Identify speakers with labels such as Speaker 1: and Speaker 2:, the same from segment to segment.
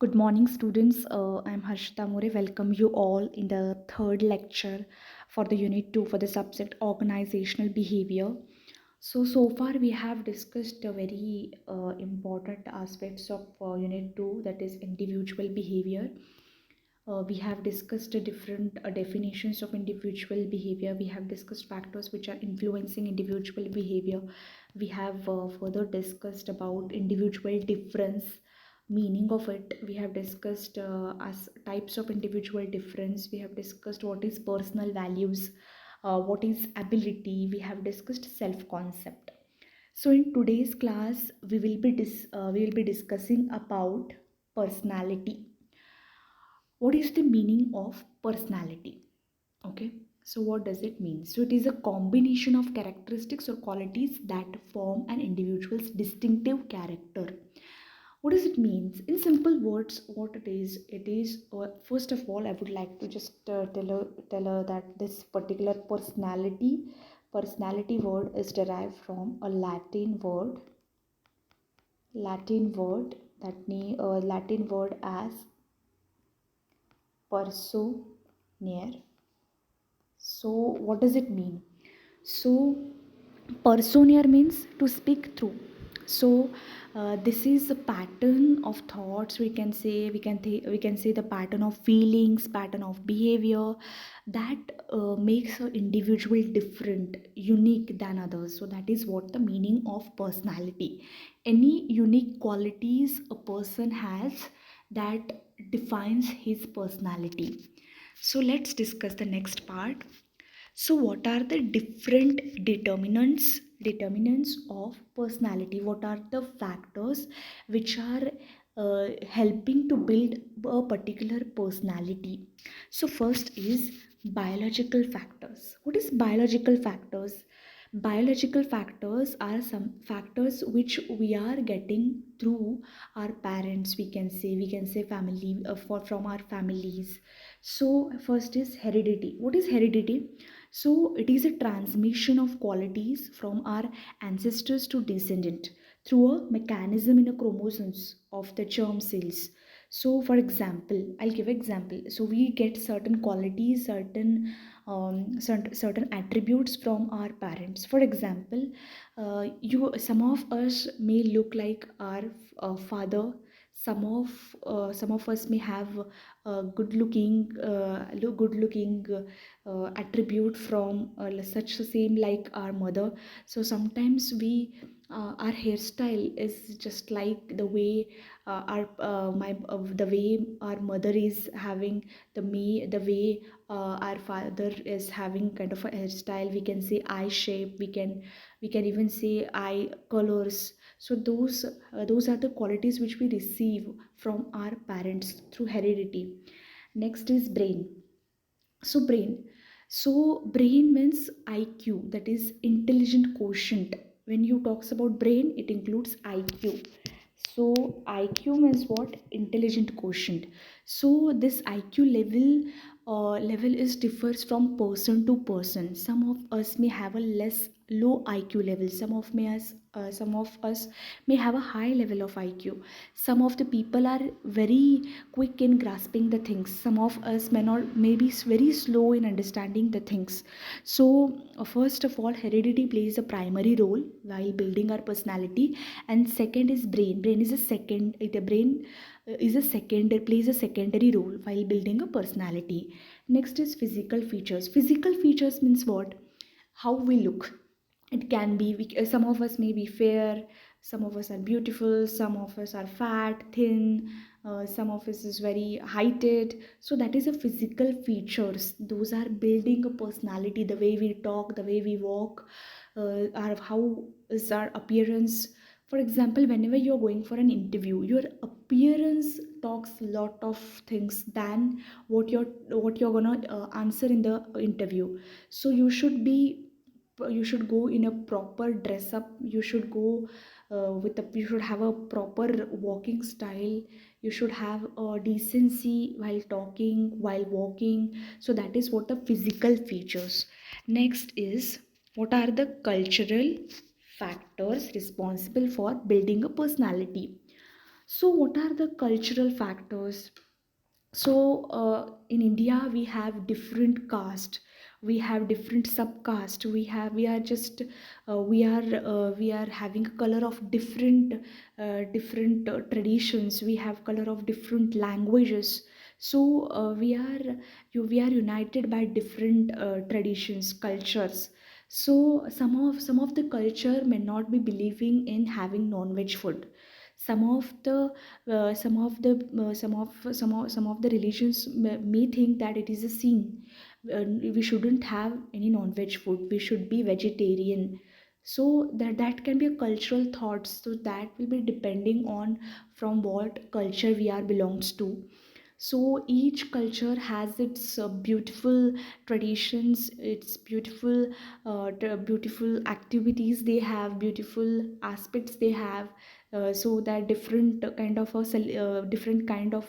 Speaker 1: Good morning, students. I'm Harshita More. Welcome you all in the third lecture for the Unit 2 for the subject Organizational Behavior. So far we have discussed a very important aspects of Unit 2, that is individual behavior. We have discussed different definitions of individual behavior. We have discussed factors which are influencing individual behavior. We have further discussed about individual difference, meaning of it. We have discussed as types of individual difference. We have discussed what is personal values, what is ability. We have discussed self concept. So in today's class we will be discussing about personality. What is the meaning of personality? Okay, so what does it mean? So it is a combination of characteristics or qualities that form an individual's distinctive character. What does it mean in simple words? What it is first of all, I would like to just tell her that this particular personality word is derived from a latin word that name latin word as personier. So what does it mean? So personier means to speak through. So this is a pattern of thoughts, we can say the pattern of feelings, pattern of behavior that makes an individual different, unique than others. So that is what the meaning of personality. Any unique qualities a person has that defines his personality. So let's discuss the next part. So what are the different determinants of personality? What are the factors which are helping to build a particular personality? So first is biological factors. What is biological factors? Biological factors are some factors which we are getting through our parents, we can say family, from our families. So first is heredity. What is heredity? So it is a transmission of qualities from our ancestors to descendant through a mechanism in a chromosomes of the germ cells. So for example, I'll give example. So we get certain qualities, certain attributes from our parents. For example, you some of us may look like our father. Some of us may have good looking attribute from such the same like our mother. So sometimes we our hairstyle is just like the way our my the way our mother is having, the way our father is having kind of a hairstyle. We can say eye shape, we can even say eye colors. So those are the qualities which we receive from our parents through heredity. Next is brain. So brain means IQ, that is intelligent quotient. When you talks about brain, it includes IQ. So IQ means what? Intelligent quotient. So this IQ level is differs from person to person. Some of us may have a less low IQ level. Some of us may have a high level of IQ. Some of the people are very quick in grasping the things. Some of us may not, may be very slow in understanding the things. So first of all, heredity plays a primary role while building our personality. And second is brain is a second the brain is a second plays a secondary role while building a personality. Next is physical features. Physical features means what? How we look. It can be some of us may be fair, some of us are beautiful, some of us are fat, thin, some of us is very heighted. So that is a physical features. Those are building a personality. The way we talk, the way we walk, our how is our appearance. For example, whenever you're going for an interview, your appearance talks a lot of things than what you're gonna answer in the interview. So you should go in a proper dress up. You should go you should have a proper walking style. You should have a decency while talking, while walking. So that is what the physical features. Next is, what are the cultural factors responsible for building a personality? So what are the cultural factors? So in India we have different caste, we have different subcaste, we are just we are having a color of different traditions, we have color of different languages. So we are united by different traditions, cultures. So some of the culture may not be believing in having non-veg food. Some of the some of the religions may think that it is a sin. We shouldn't have any non-veg food, we should be vegetarian. So that can be a cultural thought, so that will be depending on from what culture we are belongs to. So each culture has its beautiful traditions, its beautiful beautiful activities, they have beautiful aspects they have. So that different kind of different kind of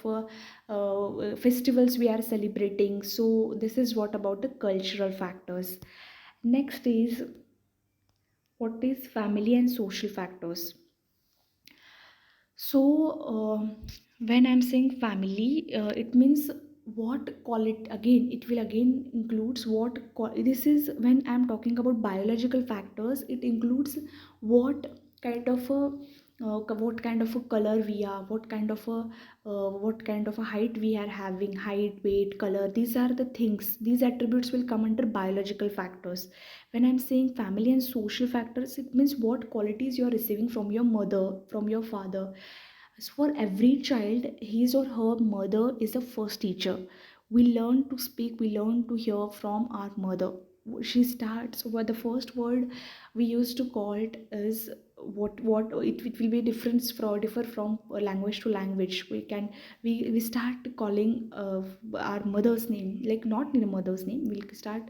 Speaker 1: festivals we are celebrating. So this is what about the cultural factors. Next is, what is family and social factors? So, when I'm saying family, it means what call it again. It will again includes what this is when I'm talking about biological factors. It includes what kind of a what kind of a color we are, what kind of a height we are having, height, weight, color. These are the things. These attributes will come under biological factors. When I'm saying family and social factors, it means what qualities you are receiving from your mother, from your father. As for every child, his or her mother is the first teacher. We learn to speak, we learn to hear from our mother. She starts with the first word we used to call it is it will be differ from language to language. We start calling our mother's name, like not in a mother's name, we'll start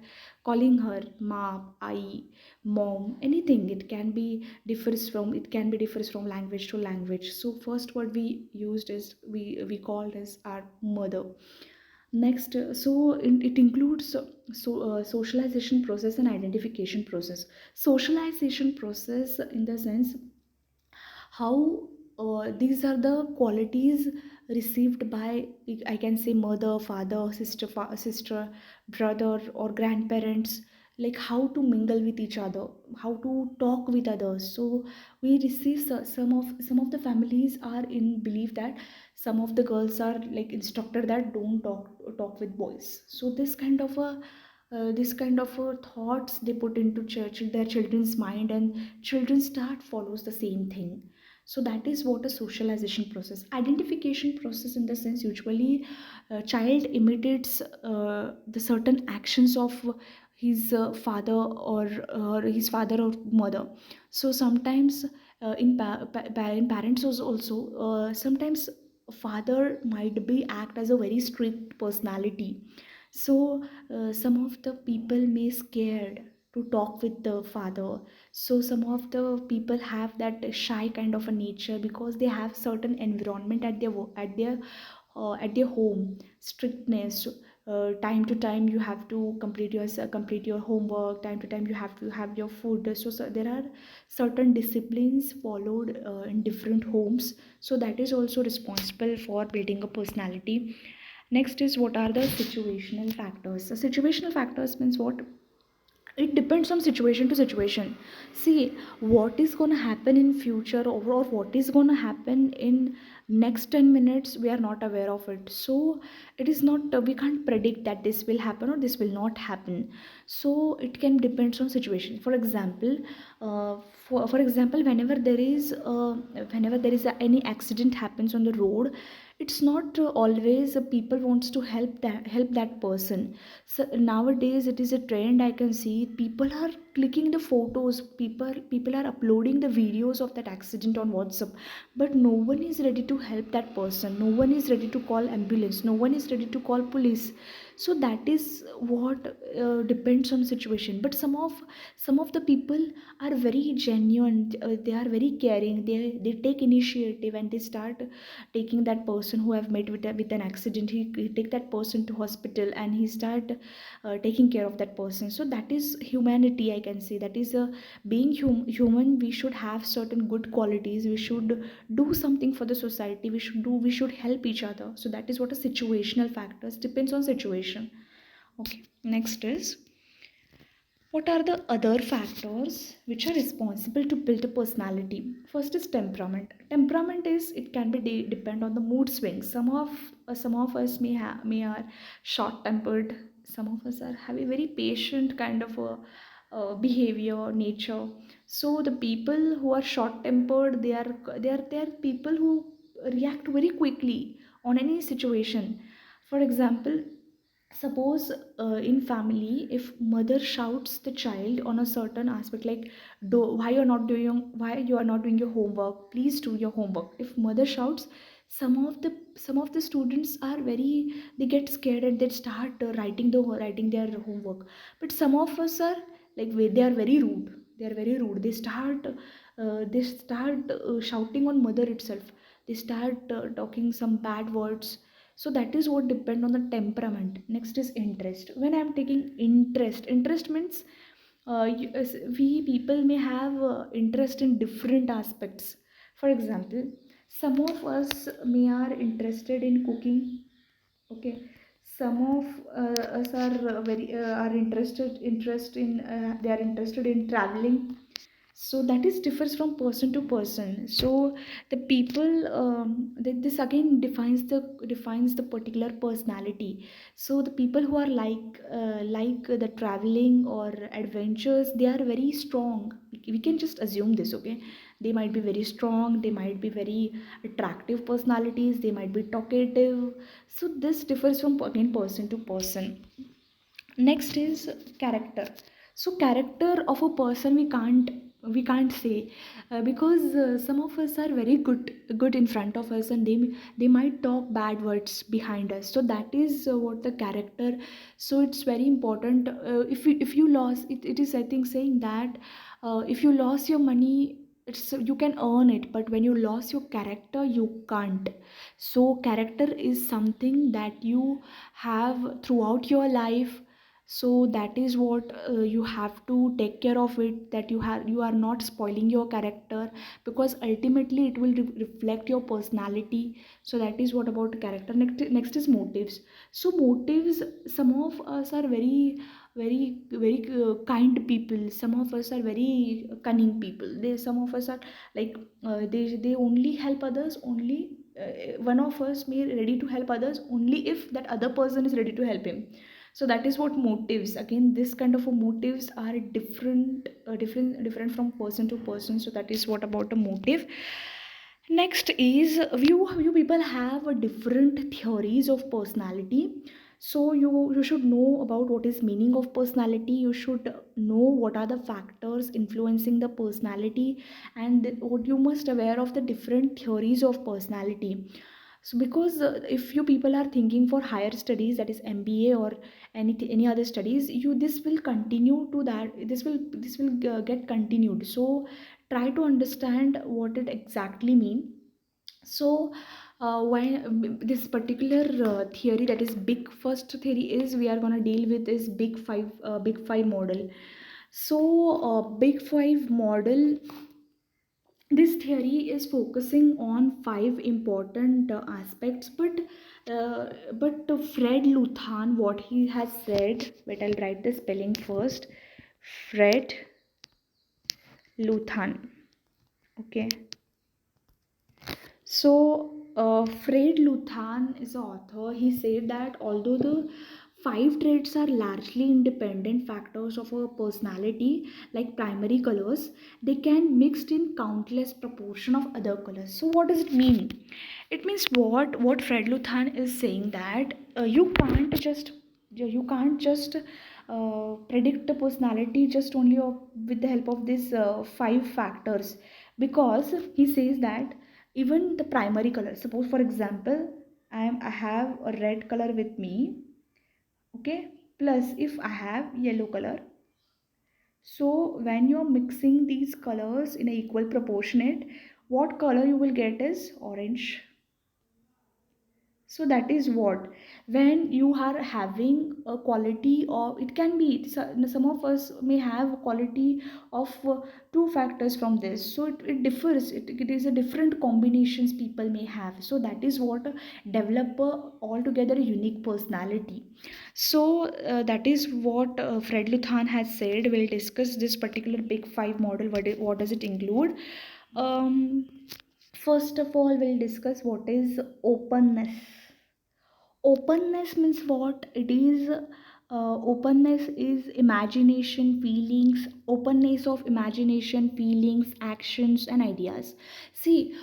Speaker 1: calling her ma, ai, mom, anything. It can be differs from language to language. So first word we used is we called as our mother. Next, it includes socialization process and identification process. Socialization process in the sense how these are the qualities received by, I can say, mother, father, sister, brother, or grandparents, like how to mingle with each other, how to talk with others. So we receive some of the families are in belief that some of the girls are like instructed that don't talk with boys. So this kind of thoughts they put into their children's mind, and children start follows the same thing. So that is what a socialization process. Identification process in the sense, usually child imitates the certain actions of his father, or his father or mother. So sometimes in parents also sometimes father might be act as a very strict personality. So some of the people may scared to talk with the father. So some of the people have that shy kind of a nature because they have certain environment at their at their home, strictness. Time to time you have to complete your homework, time to time you have to have your food. So there are certain disciplines followed in different homes. So that is also responsible for building a personality. Next is, what are the situational factors? The situational factors means what? It depends from situation to situation. See, what is going to happen in future, or what is going to happen in next 10 minutes, we are not aware of it. So it is not, we can't predict that this will happen or this will not happen. So it can depend on situation. For example, uh, for example, whenever there is any accident happens on the road, it's not always people wants to help that person. So nowadays it is a trend, I can see people are clicking the photos, people are uploading the videos of that accident on WhatsApp, but no one is ready to help that person, no one is ready to call ambulance, no one is ready to call police. So that is what depends on situation. But some of the people are very genuine, they are very caring, they take initiative and they start taking that person who have met with an accident, he take that person to hospital and he start taking care of that person. So that is humanity, I can say. That is being human. We should have certain good qualities, we should do something for the society, we should help each other. So that is what a situational factors, depends on situation. Okay, next is, what are the other factors which are responsible to build a personality? First is temperament. Temperament is, it can be depend on the mood swings. Some of us may are short tempered. Some of us are have a very patient kind of behavior nature. So the people who are short tempered, they are people who react very quickly on any situation. For example, suppose in family, if mother shouts the child on a certain aspect, like, do why you are not doing your homework, please do your homework. If mother shouts, some of the students are very, they get scared and they start writing their homework. But some of us are like, they are very rude, they start shouting on mother itself, they start talking some bad words. So that is what depend on the temperament. Next is interest. When I'm taking interest means, we people may have interest in different aspects. For example, some of us may are interested in cooking. Okay, some of us are very are they are interested in traveling. So that is differs from person to person. So the people, this again defines the particular personality. So the people who are like the traveling or adventures, they are very strong. We can just assume this. Okay, they might be very strong, they might be very attractive personalities, they might be talkative. So this differs from, again, person to person. Next is character. So character of a person, we can't say, because some of us are very good in front of us, and they might talk bad words behind us. So that is what the character. So it's very important. If you lost it, it is, I think, saying that if you lost your money, you can earn it, but when you lost your character, you can't. So character is something that you have throughout your life. So that is what you have to take care of it, that you are not spoiling your character, because ultimately it will reflect your personality. So that is what about character. Next is motives. So motives, some of us are very kind people, some of us are very cunning people, some of us are like, they only help others only, one of us may ready to help others only if that other person is ready to help him. So that is what motives. Again, this kind of a motives are different from person to person. So that is what about a motive. Next is, you people have a different theories of personality. So you should know about what is meaning of personality, you should know what are the factors influencing the personality, and what you must aware of the different theories of personality. So because if you people are thinking for higher studies, that is MBA or any other studies, you this will continue to that, this will get continued. So try to understand what it exactly mean. So when this particular theory, that is big first theory, is we are going to deal with is big five model. So big five model, this theory is focusing on five important aspects. But Fred Luthan, what he has said, wait, I'll write the spelling first. Fred Luthan. Okay. So, Fred Luthan is the author. He said that although the five traits are largely independent factors of a personality, like primary colors, they can mixed in countless proportion of other colors. So, what does it mean? It means what Fred Luthan is saying, that you can't just predict the personality just only with the help of these five factors, because he says that even the primary color, suppose for example, I have a red color with me, okay, plus if I have yellow color, so when you're mixing these colors in a equal proportionate, what color you will get is orange. So that is what, when you are having a quality, or it can be some of us may have a quality of two factors from this, so it differs, it is a different combinations people may have, so that is what develop altogether a unique personality. So that is what Fred Luthan has said. We'll discuss this particular big five model. What does it include? um, First of all, we'll discuss what is openness. Openness means what it is. Openness is imagination, feelings, openness of imagination, feelings, actions, and ideas. See,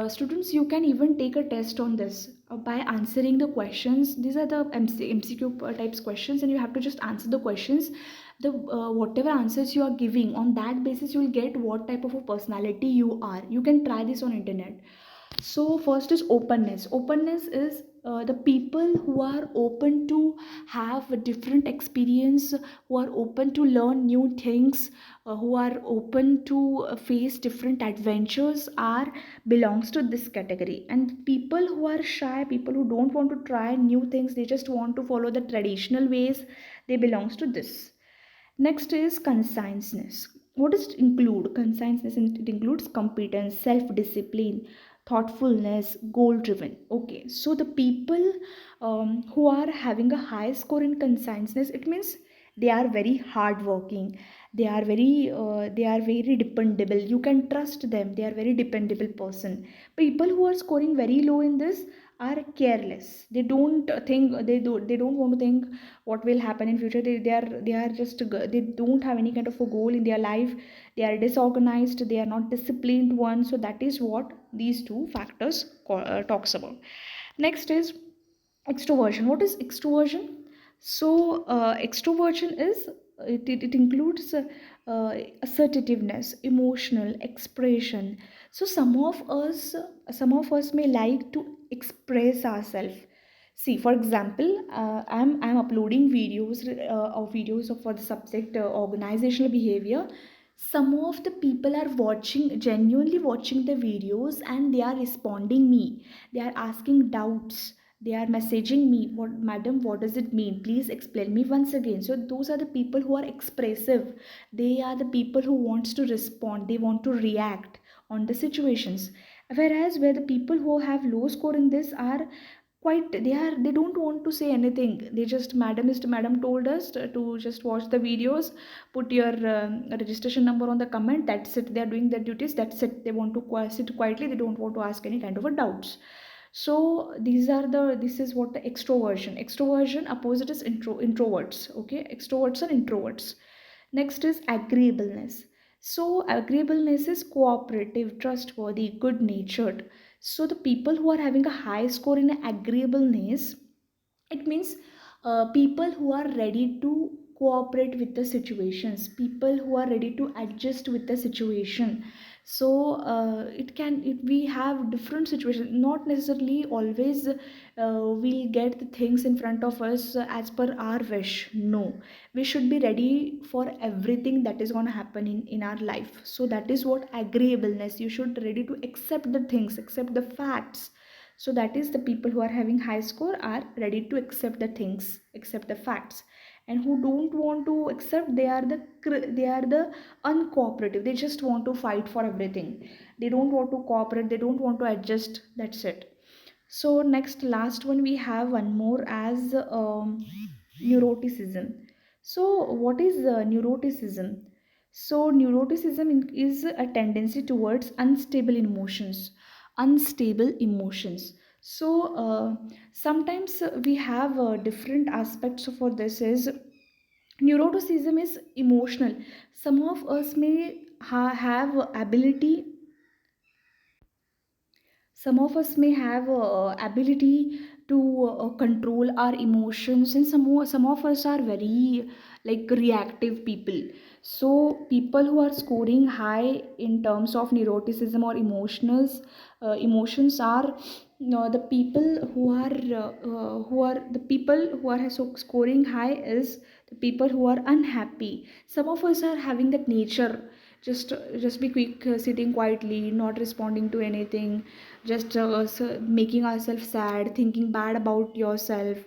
Speaker 1: students, you can even take a test on this by answering the questions. These are the MCQ types questions, and you have to just answer the questions. The whatever answers you are giving, on that basis you will get what type of a personality you are. You can try this on internet. So first is openness. Openness is the people who are open to have a different experience, who are open to learn new things, who are open to face different adventures, are belongs to this category. And people who are shy, people who don't want to try new things, they just want to follow the traditional ways, they belongs to this. Next is conscientiousness. What does it include? Conscientiousness, it includes competence, self-discipline, thoughtfulness, goal-driven. Okay, so the people who are having a high score in conscientiousness, it means they are very hardworking. They are very dependable. You can trust them. They are very dependable person. People who are scoring very low in this are careless. They don't think, they don't want to think what will happen in future. They are just they don't have any kind of a goal in their life. They are disorganized, they are not disciplined one. So that is what these two factors talks about. Next is extroversion. What is extroversion? So extroversion is, it includes assertiveness, emotional expression. So some of us may like to express ourselves. See, for example, I'm uploading videos of for the subject organizational behavior. Some of the people are watching, genuinely watching the videos, and they are responding me. They are asking doubts. They are messaging me, what, madam, what does it mean? Please explain me once again. So those are the people who are expressive. They are the people who wants to respond. They want to react on the situations. Whereas where the people who have low score in this are quite, they don't want to say anything. They just, madam told us to just watch the videos, put your registration number on the comment, that's it. They are doing their duties, that's it. They want to sit quietly. They don't want to ask any kind of a doubts. So this is what the extroversion opposite is introverts. Okay, extroverts and introverts. Next is agreeableness. So, agreeableness is cooperative, trustworthy, good natured. So, the people who are having a high score in agreeableness, it means people who are ready to cooperate with the situations, people who are ready to adjust with the situation. So we have different situations, not necessarily always we'll get the things in front of us as per our wish. No, we should be ready for everything that is going to happen in our life. So that is what agreeableness, you should ready to accept the things, accept the facts. So that is the people who are having high score are ready to accept the things, accept the facts. And who don't want to accept, they are the uncooperative. They just want to fight for everything. They don't want to cooperate, they don't want to adjust, that's it. So next, last one, we have one more as neuroticism. So what is neuroticism? So neuroticism is a tendency towards unstable emotions. So sometimes we have different aspects for this. Is neuroticism is emotional. Some of us may have ability, some of us may have ability to control our emotions, and some of us are very like reactive people. So people who are scoring high in terms of neuroticism or emotions are no, the people who are the people who are scoring high is the people who are unhappy. Some of us are having that nature, just be quick, sitting quietly, not responding to anything, just making ourselves sad, thinking bad about yourself,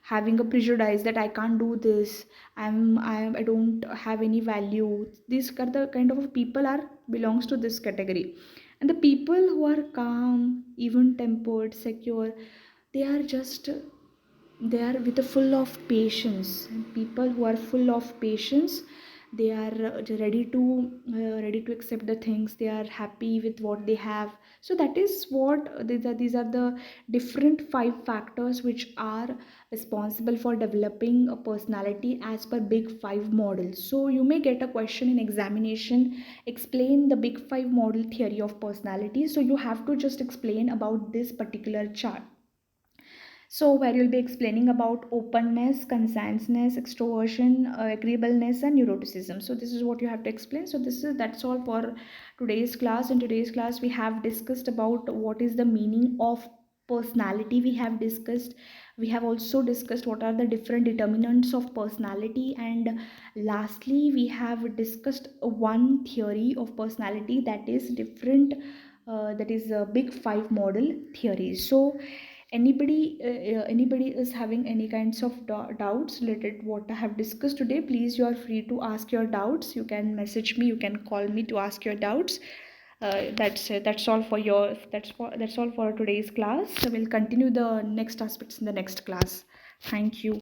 Speaker 1: having a prejudice that I can't do this, I don't have any value. These are the kind of people are belongs to this category. And the people who are calm, even tempered, secure, they are just they are with a full of patience. People who are full of patience, they are ready to accept the things, they are happy with what they have. So that is what these are the different five factors which are responsible for developing a personality as per big five model. So you may get a question in examination, explain the big five model theory of personality. So you have to just explain about this particular chart. So, where you'll be explaining about openness, conscientiousness, extroversion, agreeableness, and neuroticism. So, this is what you have to explain. So, that's all for today's class. In today's class, we have discussed about what is the meaning of personality. We have also discussed what are the different determinants of personality, and lastly, we have discussed one theory of personality that is different. That is a big five model theory. So anybody is having any kinds of doubts related what I have discussed today, please, you are free to ask your doubts. You can message me, you can call me to ask your doubts. That's all for your that's all for today's class. So we'll continue the next aspects in the next class. Thank you.